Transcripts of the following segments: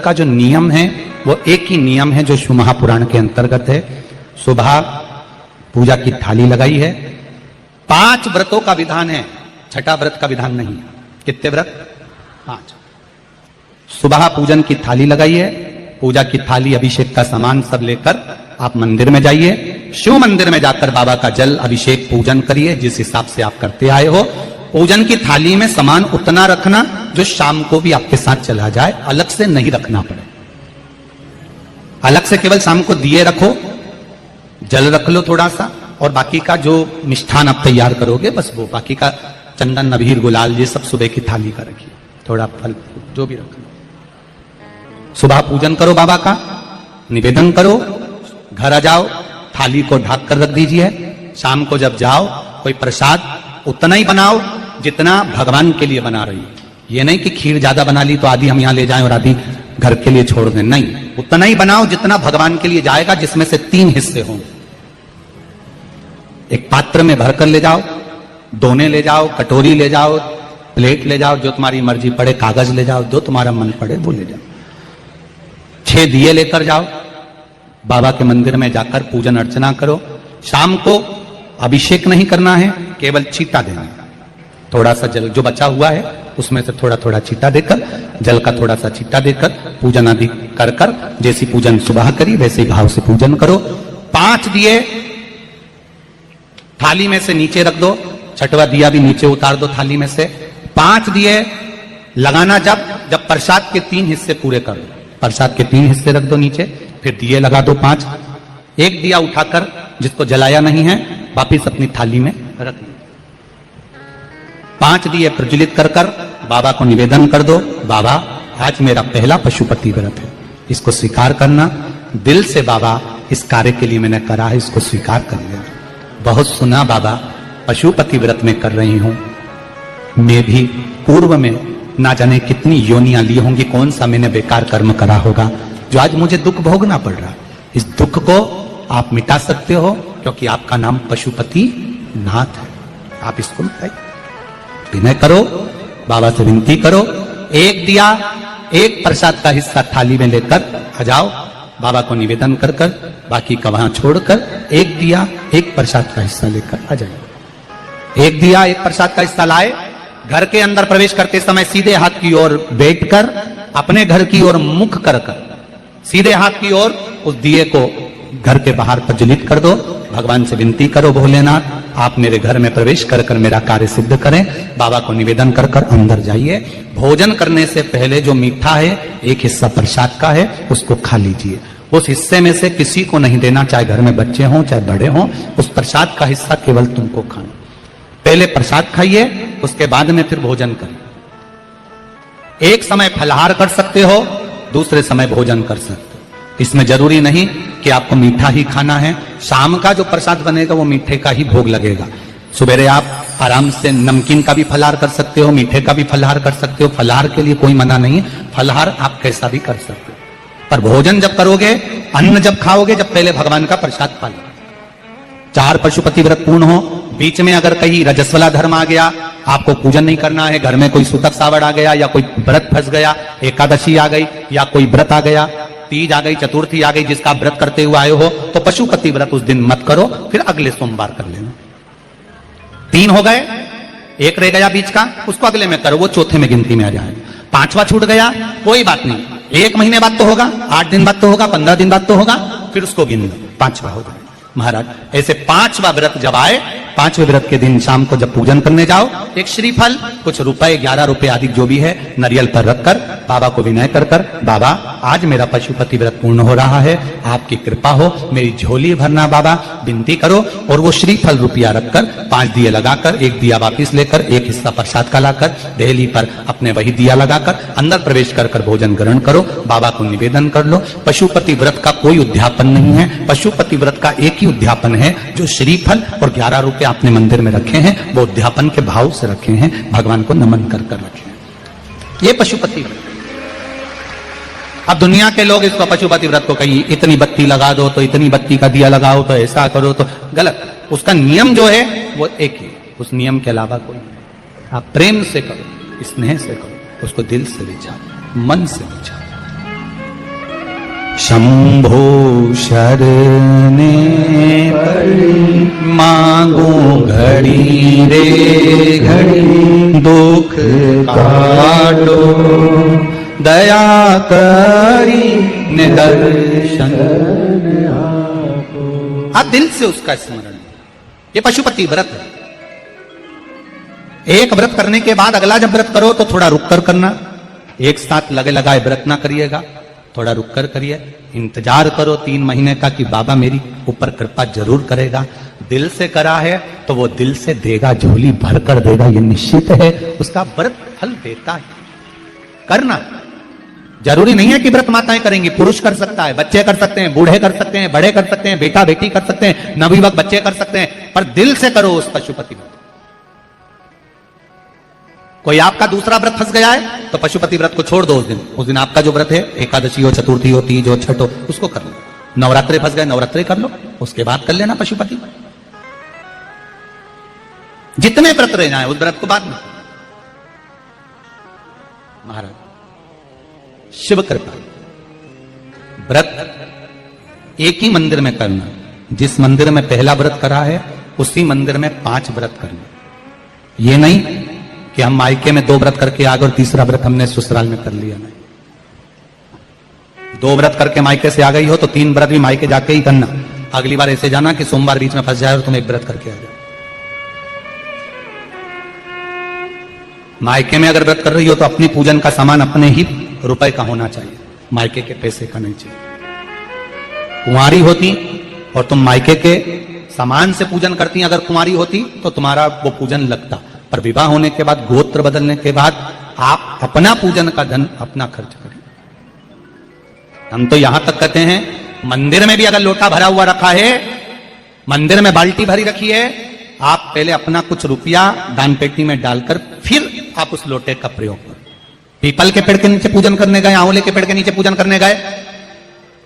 व्रत का जो नियम है वो एक ही नियम है जो शिव महापुराण के अंतर्गत है। सुबह पूजा की थाली लगाई है। 5 व्रतों का विधान है, छठा व्रत का विधान नहीं है। कितने व्रत? 5। सुबह पूजन की थाली लगाई है। पूजा की थाली, अभिषेक का सामान सब लेकर आप मंदिर में जाइए। शिव मंदिर में जाकर बाबा का जल अभिषेक पूजन करिए जिस हिसाब से आप करते आए हो। पूजन की थाली में सामान उतना रखना जो शाम को भी आपके साथ चला जाए, अलग से नहीं रखना पड़े। अलग से केवल शाम को दिए रखो, जल रख लो थोड़ा सा, और बाकी का जो मिष्ठान आप तैयार करोगे बस वो, बाकी का चंदन अबीर गुलाल ये सब सुबह की थाली का रखिए, थोड़ा फल जो भी रख लो। सुबह पूजन करो, बाबा का निवेदन करो, घर आ जाओ, थाली को ढक कर रख दीजिए। शाम को जब जाओ कोई प्रसाद उतना ही बनाओ जितना भगवान के लिए बना रही है। ये नहीं कि खीर ज्यादा बना ली तो आधी हम यहां ले जाएं और आधी घर के लिए छोड़ दें, नहीं, उतना ही बनाओ जितना भगवान के लिए जाएगा, जिसमें से 3 हिस्से हों। एक पात्र में भरकर ले जाओ, दोने ले जाओ, कटोरी ले जाओ, प्लेट ले जाओ, जो तुम्हारी मर्जी पड़े, कागज ले जाओ, जो तुम्हारा मन पड़े वो ले जाओ। 6 दिए लेकर जाओ, बाबा के मंदिर में जाकर पूजन अर्चना करो। शाम को अभिषेक नहीं करना है, केवल छींटा देना है। थोड़ा सा जल जो बचा हुआ है उसमें से थोड़ा थोड़ा छींटा देकर, जल का थोड़ा सा छींटा देकर पूजन आदि कर कर, जैसी पूजन सुबह करी वैसे भाव से पूजन करो। 5 दिए थाली में से नीचे रख दो, छठवा दिया भी नीचे उतार दो थाली में से। 5 दिए लगाना जब प्रसाद के 3 हिस्से पूरे कर दो, प्रसाद के 3 हिस्से रख दो नीचे, फिर दिए लगा दो 5। एक दिया उठाकर जिसको जलाया नहीं है वापिस अपनी थाली में रख दो। 5 दिए प्रज्वलित कर कर बाबा को निवेदन कर दो, बाबा आज मेरा पहला पशुपति व्रत है, इसको स्वीकार करना। दिल से बाबा इस कार्य के लिए मैंने करा है, इसको स्वीकार कर लेना। बहुत सुना बाबा पशुपति व्रत में कर रही हूं, मैं भी पूर्व में ना जाने कितनी योनियां ली होंगी, कौन सा मैंने बेकार कर्म करा होगा जो आज मुझे दुख भोगना पड़ रहा। इस दुख को आप मिटा सकते हो क्योंकि आपका नाम पशुपति नाथ है। आप इसको मिटाइए, विनय करो, बाबा से विनती करो। एक दिया, एक प्रसाद का हिस्सा थाली में लेकर आ जाओ, बाबा को निवेदन कर कर, बाकी का वहां छोड़कर एक दिया, एक प्रसाद का हिस्सा लेकर आ जाए। एक दिया, एक प्रसाद का हिस्सा लाए, घर के अंदर प्रवेश करते समय सीधे हाथ की ओर बैठकर, अपने घर की ओर मुख कर कर सीधे हाथ की ओर उस दिए को घर के बाहर प्रज्वलित कर दो। भगवान से विनती करो, भोलेनाथ आप मेरे घर में प्रवेश कर कर मेरा कार्य सिद्ध करें। बाबा को निवेदन कर कर अंदर जाइए। भोजन करने से पहले जो मीठा है, एक हिस्सा प्रसाद का है, उसको खा लीजिए। उस हिस्से में से किसी को नहीं देना, चाहे घर में बच्चे हों चाहे बड़े हों। उस प्रसाद का हिस्सा केवल तुमको खाना। पहले प्रसाद खाइए, उसके बाद में फिर भोजन करिए। एक समय फलाहार कर सकते हो, दूसरे समय भोजन कर सकते हो। इसमें जरूरी नहीं कि आपको मीठा ही खाना है। शाम का जो प्रसाद बनेगा वो मीठे का ही भोग लगेगा। सुबेरे आप आराम से नमकीन का भी फलाहार कर सकते हो, मीठे का भी फलाहार कर सकते हो। फलाहार के लिए कोई मना नहीं है, फलाहार आप कैसा भी कर सकते हो। पर भोजन जब करोगे, अन्न जब खाओगे, जब पहले भगवान का प्रसाद खा लो। 4 पशुपति व्रत पूर्ण हो। बीच में अगर कहीं रजस्वला धर्म आ गया, आपको पूजन नहीं करना है, घर में कोई सूतक सावड़ आ गया, या कोई व्रत फंस गया, एकादशी आ गई, या कोई व्रत आ गया, तीज आ गई, चतुर्थी आ गई, जिसका व्रत करते हुए आए हो, तो पशुपति व्रत उस दिन मत करो, फिर अगले सोमवार कर लेना। 3 हो गए, एक रह गया बीच का, उसको अगले में करो, वो चौथे में गिनती में आ जाएगा। 5वां छूट गया, कोई बात नहीं, 1 महीने बाद तो होगा, 8 दिन बाद तो होगा, 15 दिन बाद तो होगा, फिर उसको गिन लो, 5वां होगा। महाराज ऐसे 5वां व्रत जब आए, 5वें व्रत के दिन शाम को जब पूजन करने जाओ, एक श्रीफल, कुछ रुपए, 11 रुपए आदि जो भी है, नारियल पर रखकर बाबा को विनय कर कर, बाबा आज मेरा पशुपति व्रत पूर्ण हो रहा है, आपकी कृपा हो, मेरी झोली भरना बाबा, विनती करो। और वो श्रीफल रुपया रखकर 5 दिए लगाकर, एक दिया वापिस लेकर, एक हिस्सा प्रसाद का लाकर देहली पर अपने वही दिया लगाकर अंदर प्रवेश कर कर भोजन ग्रहण करो। बाबा को निवेदन कर लो। पशुपति व्रत का कोई उद्यापन नहीं है, पशुपति व्रत का एक ही उद्यापन है, जो श्रीफल और 11 रुपए आपने मंदिर में रखे हैं, वो उद्यापन के भाव से रखे हैं, भगवान को नमन कर कर रखे हैं। ये पशुपति व्रत। अब दुनिया के लोग इसको पशुपति व्रत को कहीं इतनी बत्ती लगा दो, तो इतनी बत्ती का दिया लगाओ, तो ऐसा करो, तो गलत। उसका नियम जो है वो एक ही, उस नियम के अलावा कोई नहीं। आप प्रेम से करो, स्नेह से करो, उसको दिल से विचारो, मन से विचारो। शंभो शरणे पड़ी, मांगो घड़ी रे घड़ी, दुख काटो दया करी निदर्शन। आप दिल से उसका स्मरण, ये पशुपति व्रत है। एक व्रत करने के बाद अगला जब व्रत करो तो थोड़ा रुक कर करना, एक साथ लगे लगाए व्रत ना करिएगा, थोड़ा रुक कर करिए, इंतजार करो 3 महीने का कि बाबा मेरी ऊपर कृपा जरूर करेगा। दिल से करा है तो वो दिल से देगा, झोली भर कर देगा, ये निश्चित है, उसका व्रत फल देता है। करना जरूरी नहीं है कि व्रत माताएं करेंगी, पुरुष कर सकता है, बच्चे कर सकते हैं, बूढ़े कर सकते हैं, बड़े कर सकते हैं, बेटा बेटी कर सकते हैं, नवयुवक बच्चे कर सकते हैं, पर दिल से करो उस पशुपति व्रत। कोई आपका दूसरा व्रत फंस गया है तो पशुपति व्रत को छोड़ दो। उस दिन आपका जो व्रत है, एकादशी हो, चतुर्थी हो, तीज हो, छठ हो, उसको कर लो। नवरात्रे फंस गए, नवरात्रे कर लो, उसके बाद कर लेना पशुपति। जितने व्रत रह जाए उस व्रत को बाद में। महाराज शिव कृपा, व्रत एक ही मंदिर में करना। जिस मंदिर में पहला व्रत करा है उसी मंदिर में 5 व्रत करना। ये नहीं कि हम मायके में 2 व्रत करके आ गए और तीसरा व्रत हमने ससुराल में कर लिया। नहीं, 2 व्रत करके मायके से आ गई हो तो 3 व्रत भी मायके जाके ही करना। अगली बार ऐसे जाना कि सोमवार बीच में फंस जाए और तुम 1 व्रत करके आ जाओ। मायके में अगर व्रत कर रही हो तो अपनी पूजन का सामान अपने ही रुपए का होना चाहिए, मायके के पैसे का नहीं चाहिए। कुंवारी होती और तुम मायके के सामान से पूजन करती, अगर कुंवारी होती तो तुम्हारा वो पूजन लगता, पर विवाह होने के बाद, गोत्र बदलने के बाद आप अपना पूजन का धन अपना खर्च करें। हम तो यहां तक कहते हैं मंदिर में भी अगर लोटा भरा हुआ रखा है, मंदिर में बाल्टी भरी रखी है, आप पहले अपना कुछ रुपया दान पेटी में डालकर फिर आप उस लोटे का प्रयोग करें। पीपल के पेड़ के नीचे पूजन करने गए, आंवले के पेड़ के नीचे पूजन करने गए,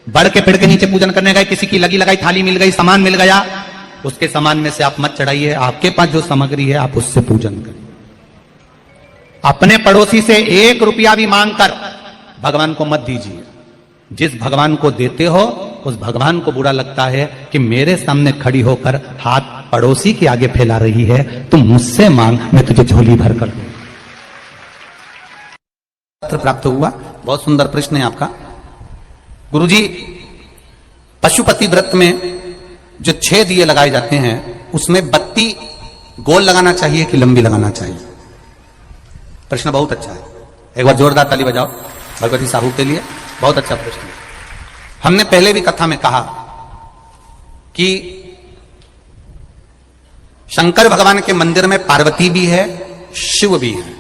बड़ के पेड़ के नीचे पूजन करने गए, किसी की लगी लगाई थाली मिल गई, सामान मिल गया, उसके सामान में से आप मत चढ़ाइए। आपके पास जो सामग्री है आप उससे पूजन करें। अपने पड़ोसी से 1 रुपया भी मांगकर भगवान को मत दीजिए। जिस भगवान को देते हो उस भगवान को बुरा लगता है कि मेरे सामने खड़ी होकर हाथ पड़ोसी के आगे फैला रही है, तुम मुझसे मांग, मैं तुझे झोली भर कर दूं। प्राप्त हुआ। बहुत सुंदर प्रश्न है आपका गुरुजी। पशुपति व्रत में जो 6 दिए लगाए जाते हैं उसमें बत्ती गोल लगाना चाहिए कि लंबी लगाना चाहिए? प्रश्न बहुत अच्छा है, एक बार जोरदार ताली बजाओ भगवती साहू के लिए। बहुत अच्छा प्रश्न है। हमने पहले भी कथा में कहा कि शंकर भगवान के मंदिर में पार्वती भी है, शिव भी है,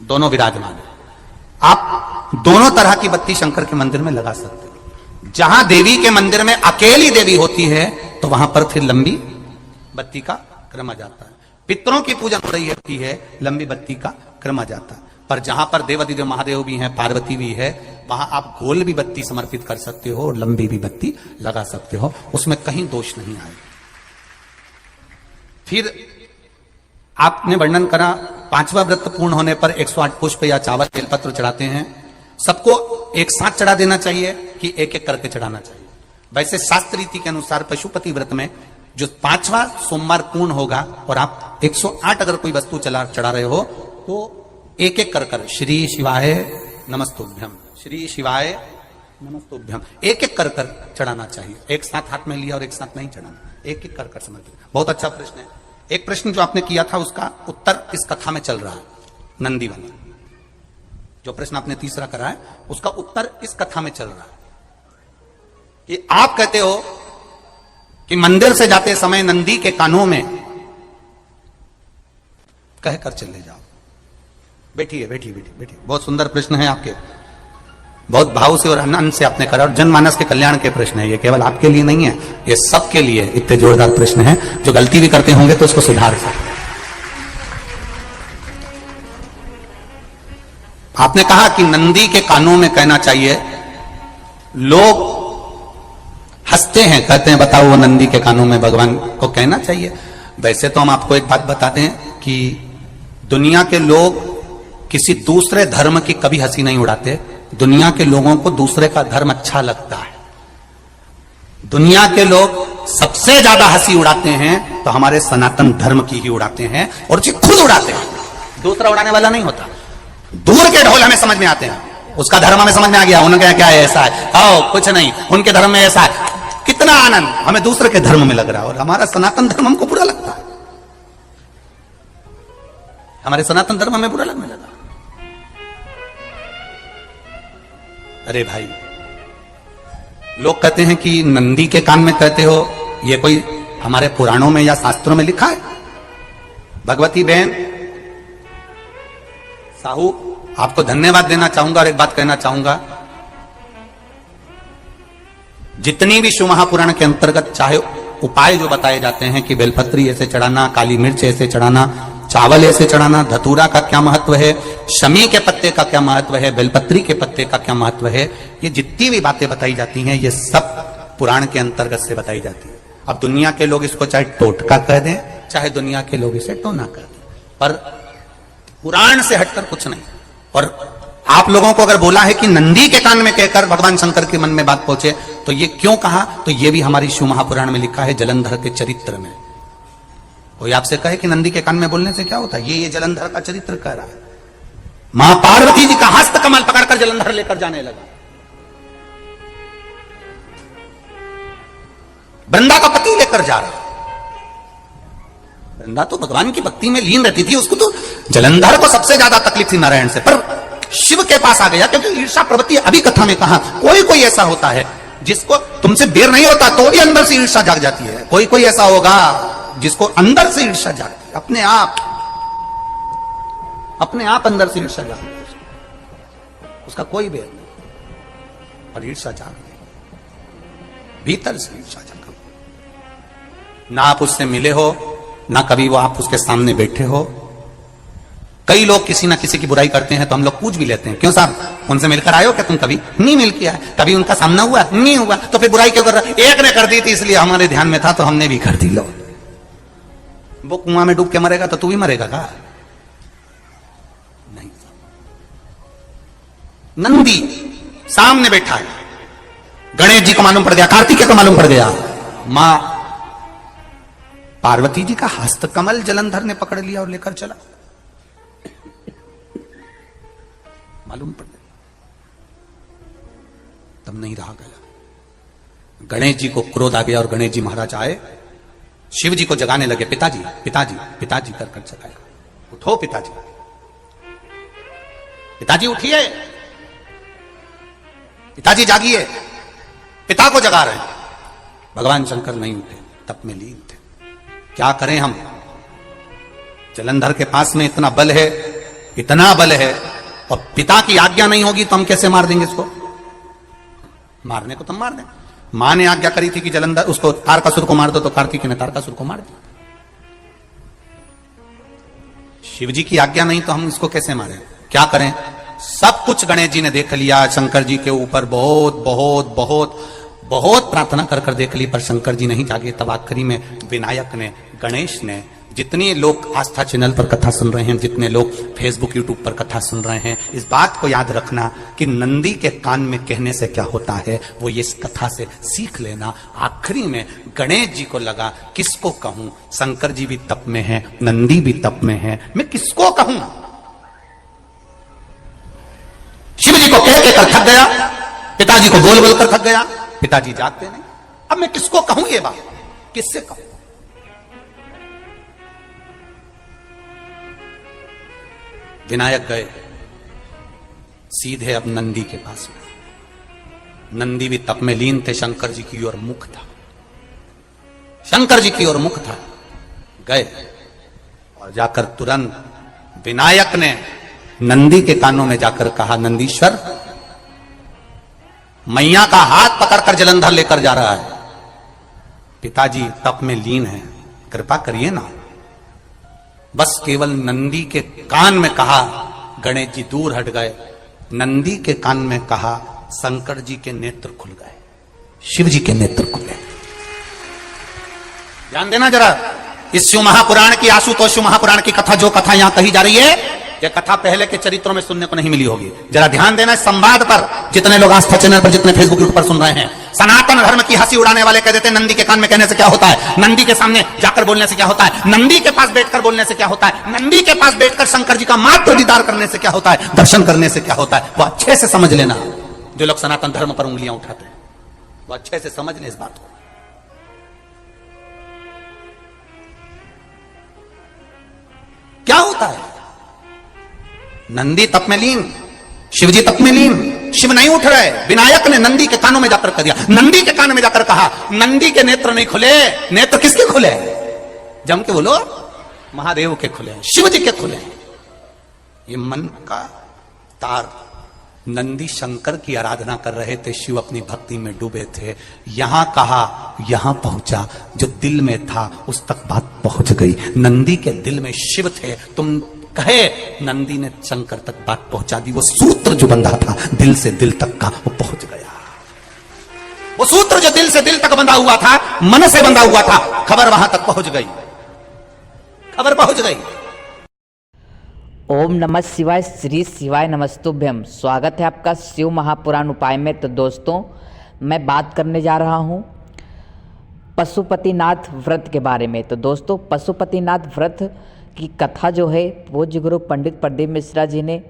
दोनों विराजमान है। आप दोनों तरह की बत्ती शंकर के मंदिर में लगा सकते हैं। जहां देवी के मंदिर में अकेली देवी होती है तो वहां पर फिर लंबी बत्ती का क्रम आ जाता है। पितरों की पूजन हो रही होती है, लंबी बत्ती का क्रम आ जाता है। पर जहां पर देवादिदेव महादेव भी हैं, पार्वती भी है, वहां आप गोल भी बत्ती समर्पित कर सकते हो और लंबी भी बत्ती लगा सकते हो, उसमें कहीं दोष नहीं आए। फिर आपने वर्णन करा 5वां व्रत पूर्ण होने पर 108 पुष्प या चावल बेलपत्र चढ़ाते हैं। सबको एक साथ चढ़ा देना चाहिए कि एक एक करके चढ़ाना चाहिए? वैसे शास्त्र रीति के अनुसार पशुपति व्रत में जो 5वां सोमवार पूर्ण होगा और आप 108 अगर कोई वस्तु चढ़ा रहे हो तो एक एक कर श्री शिवाय नमस्तुभ्यम, श्री शिवाय नमस्तुभ्यम, एक एक कर चढ़ाना चाहिए। एक साथ हाथ में लिया और एक साथ नहीं चढ़ाना, एक एक कर समर्पित। बहुत अच्छा प्रश्न है। एक प्रश्न जो आपने किया था उसका उत्तर इस कथा में चल रहा है, नंदी वाला। जो प्रश्न आपने तीसरा करा है उसका उत्तर इस कथा में चल रहा है कि आप कहते हो कि मंदिर से जाते समय नंदी के कानों में कहकर चले जाओ। बैठिए बैठिए बैठिए बैठिए। बहुत सुंदर प्रश्न है आपके, बहुत भाव से और आनंद से आपने करा और जनमानस के कल्याण के प्रश्न है। ये केवल आपके लिए नहीं है, ये सबके लिए इतने जोरदार प्रश्न है। जो गलती भी करते होंगे तो उसको सुधार सकते। आपने कहा कि नंदी के कानों में कहना चाहिए। लोग हंसते हैं, कहते हैं बताओ वो नंदी के कानों में भगवान को कहना चाहिए। वैसे तो हम आपको एक बात बताते हैं कि दुनिया के लोग किसी दूसरे धर्म की कभी हंसी नहीं उड़ाते। दुनिया के लोगों को दूसरे का धर्म अच्छा लगता है। दुनिया के लोग सबसे ज्यादा हंसी उड़ाते हैं तो हमारे सनातन धर्म की ही उड़ाते हैं, और जी खुद उड़ाते हैं, दूसरा उड़ाने वाला नहीं होता। दूर के ढोल हमें समझ में आते हैं, उसका धर्म हमें समझ में आ गया, उनका क्या है, ऐसा है, आओ कुछ नहीं, उनके धर्म में ऐसा है, कितना आनंद हमें दूसरे के धर्म में लग रहा है, और हमारा सनातन धर्म हमको बुरा लगता है, हमारे सनातन धर्म हमें बुरा लगने लगा। अरे भाई, लोग कहते हैं कि नंदी के कान में कहते हो, ये कोई हमारे पुराणों में या शास्त्रों में लिखा है? भगवती बहन साहू, आपको धन्यवाद देना चाहूंगा और एक बात कहना चाहूंगा, जितनी भी शिव महापुराण के अंतर्गत चाहे उपाय जो बताए जाते हैं कि बेलपत्री ऐसे चढ़ाना, काली मिर्च ऐसे चढ़ाना, चावल ऐसे चढ़ाना, धतूरा का क्या महत्व है, शमी के पत्ते का क्या महत्व है, बेलपत्री के पत्ते का क्या महत्व है, ये जितनी भी बातें बताई जाती हैं ये सब पुराण के अंतर्गत से बताई जाती है। अब दुनिया के लोग इसको चाहे टोटका कह दें, चाहे दुनिया के लोग इसे टोना कह दें, पर पुराण से हटकर कुछ नहीं। और आप लोगों को अगर बोला है कि नंदी के कान में कहकर भगवान शंकर के मन में बात पहुंचे, तो ये क्यों कहा, तो ये भी हमारी शिव महापुराण में लिखा है, जलंधर के चरित्र में। कोई आपसे कहे कि नंदी के कान में बोलने से क्या होता है, ये जलंधर का चरित्र कह रहा है। मां पार्वती जी का हस्त कमल पकड़कर जलंधर लेकर जाने लगा, वृंदा का पति लेकर जा रहा। वृंदा तो भगवान की भक्ति में लीन रहती थी, उसको तो जलंधर को सबसे ज्यादा तकलीफ थी नारायण से, पर शिव के पास आ गया, क्योंकि ईर्षा प्रवृत्ति, अभी कथा में कहा, कोई कोई ऐसा होता है जिसको तुमसे बेर नहीं होता तो भी अंदर से ईर्षा जाग जाती है, कोई कोई ऐसा होगा जिसको अंदर से ईर्षा जागती है, अपने आप अंदर से ईर्षा जागती है, उसका कोई बेर नहीं, और ईर्षा जाग गई, भीतर से ईर्षा जाग। ना आप उससे मिले हो, ना कभी वो आप उसके सामने बैठे हो। कई लोग किसी ना किसी की बुराई करते हैं तो हम लोग पूछ भी लेते हैं, क्यों साहब उनसे मिलकर आए हो क्या तुम? कभी नहीं मिल किया, कभी उनका सामना हुआ नहीं हुआ, तो फिर बुराई क्यों कर रहा? एक ने कर दी थी इसलिए हमारे ध्यान में था तो हमने भी कर दी। लो, वो कुआं में डूब के मरेगा तो तू भी मरेगा का? नहीं। नंदी सामने बैठा है, गणेश जी को मालूम पड़ गया, कार्तिकेय को मालूम पड़ गया, मां पार्वती जी का हस्त कमल जलंधर ने पकड़ लिया और लेकर चला, मालूम पड़ गया, तब नहीं रहा गया। गणेश जी को क्रोध आ गया और गणेश जी महाराज आए, शिव जी को जगाने लगे, पिताजी पिताजी पिताजी कर कर जगाया, उठो पिताजी, पिताजी उठिए, पिताजी जागिए, पिता को जगा रहे हैं। भगवान शंकर नहीं उठे, तप में लीन थे। क्या करें हम, जलंधर के पास में इतना बल है, इतना बल है, और पिता की आज्ञा नहीं होगी तो हम कैसे मार देंगे इसको? मारने को तो मार दें। मां ने आज्ञा करी थी कि जलंधर उसको तारकासुर को मार दो, तो कार्तिकेय ने तारकासुर को मार दिया। शिव जी की आज्ञा नहीं तो हम इसको कैसे मारें? क्या करें? सब कुछ गणेश जी ने देख लिया, शंकर जी के ऊपर बहुत बहुत बहुत बहुत प्रार्थना कर कर देख ली, पर शंकर जी नहीं जागे। तब आखिरी में विनायक ने, गणेश ने, जितने लोग आस्था चैनल पर कथा सुन रहे हैं, जितने लोग फेसबुक यूट्यूब पर कथा सुन रहे हैं, इस बात को याद रखना कि नंदी के कान में कहने से क्या होता है, वो ये इस कथा से सीख लेना। आखिरी में गणेश जी को लगा, किसको कहूं, शंकर जी भी तप में है, नंदी भी तप में है, मैं किसको कहूं? शिव जी को कह के कर थक गया, पिताजी को बोल बोल कर थक गया, पिताजी जागते नहीं। अब मैं किसको कहूं ये बात, किससे कहूं? विनायक गए सीधे अब नंदी के पास में। नंदी भी तप में लीन थे, शंकर जी की ओर मुख था, शंकर जी की ओर मुख था। गए और जाकर तुरंत विनायक ने नंदी के कानों में जाकर कहा, नंदीश्वर, मैया का हाथ पकड़कर जलंधर लेकर जा रहा है, पिताजी तप में लीन है, कृपा करिए ना। बस केवल नंदी के कान में कहा, गणेश जी दूर हट गए। नंदी के कान में कहा, शंकर जी के नेत्र खुल गए, शिव जी के नेत्र खुले। ध्यान देना जरा, इस शिव महापुराण की, आशुतोष शिव महापुराण की कथा, जो कथा यहां कही जा रही है, ये कथा पहले के चरित्रों में सुनने को नहीं मिली होगी। जरा ध्यान देना इस संवाद पर, जितने लोग आस्था चैनल पर, जितने फेसबुक यूट्यूब पर सुन रहे हैं। सनातन धर्म की हंसी उड़ाने वाले कह देते हैं नंदी के कान में कहने से क्या होता है, नंदी के सामने जाकर बोलने से क्या होता है, नंदी के पास बैठकर बोलने से क्या होता है, नंदी के पास बैठकर शंकर जी का मात्र दीदार करने से क्या होता है, दर्शन करने से क्या होता है। वो अच्छे से समझ लेना, जो लोग सनातन धर्म पर उंगलियां उठाते हैं वो अच्छे से समझ ले इस बात को। क्या होता है, नंदी तप में लीन, शिवजी तप में लीन, शिव नहीं उठ रहे, विनायक ने नंदी के कानों में जाकर कर दिया, नंदी के कान में जाकर कहा, नंदी के नेत्र नहीं खुले, नेत्र किसके खुले, जम के बोलो, महादेव के खुले, शिव जी के खुले। ये मन का तार, नंदी शंकर की आराधना कर रहे थे, शिव अपनी भक्ति में डूबे थे। यहां कहा, यहां पहुंचा, जो दिल में था उस तक बात पहुंच गई। नंदी के दिल में शिव थे, तुम कहे, नंदी ने शंकर तक बात पहुंचा दी। वो सूत्र जो बंधा था दिल से दिल तक का, वो पहुंच गया। वो सूत्र जो दिल से दिल तक बंधा हुआ था, मन से बंधा हुआ था, खबर वहां तक पहुंच गई, खबर पहुंच गई। ओम नमः शिवाय, श्री शिवाय नमस्तुभ्यम। स्वागत है आपका शिव महापुराण उपाय में। तो दोस्तों, मैं बात करने जा रहा हूँ पशुपतिनाथ व्रत के बारे में। तो दोस्तों, पशुपतिनाथ व्रत की कथा जो है पूज्य गुरु पंडित प्रदीप मिश्रा जी ने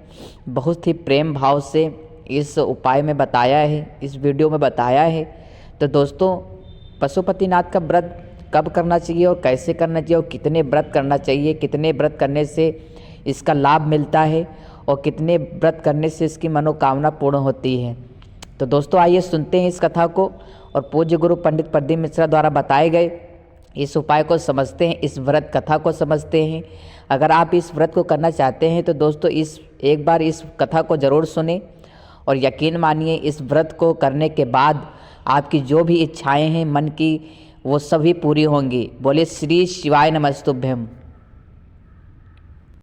बहुत ही प्रेम भाव से इस उपाय में बताया है, इस वीडियो में बताया है। तो दोस्तों, पशुपतिनाथ का व्रत कब करना चाहिए और कैसे करना चाहिए और कितने व्रत करना चाहिए, कितने व्रत करने से इसका लाभ मिलता है और कितने व्रत करने से इसकी मनोकामना पूर्ण होती है। तो दोस्तों, आइए सुनते हैं इस कथा को और पूज्य गुरु पंडित प्रदीप मिश्रा द्वारा बताए गए इस उपाय को समझते हैं, इस व्रत कथा को समझते हैं। अगर आप इस व्रत को करना चाहते हैं तो दोस्तों एक बार इस कथा को ज़रूर सुनें और यकीन मानिए, इस व्रत को करने के बाद आपकी जो भी इच्छाएं हैं मन की, वो सभी पूरी होंगी। बोले श्री शिवाय नमस्तुभ्यम।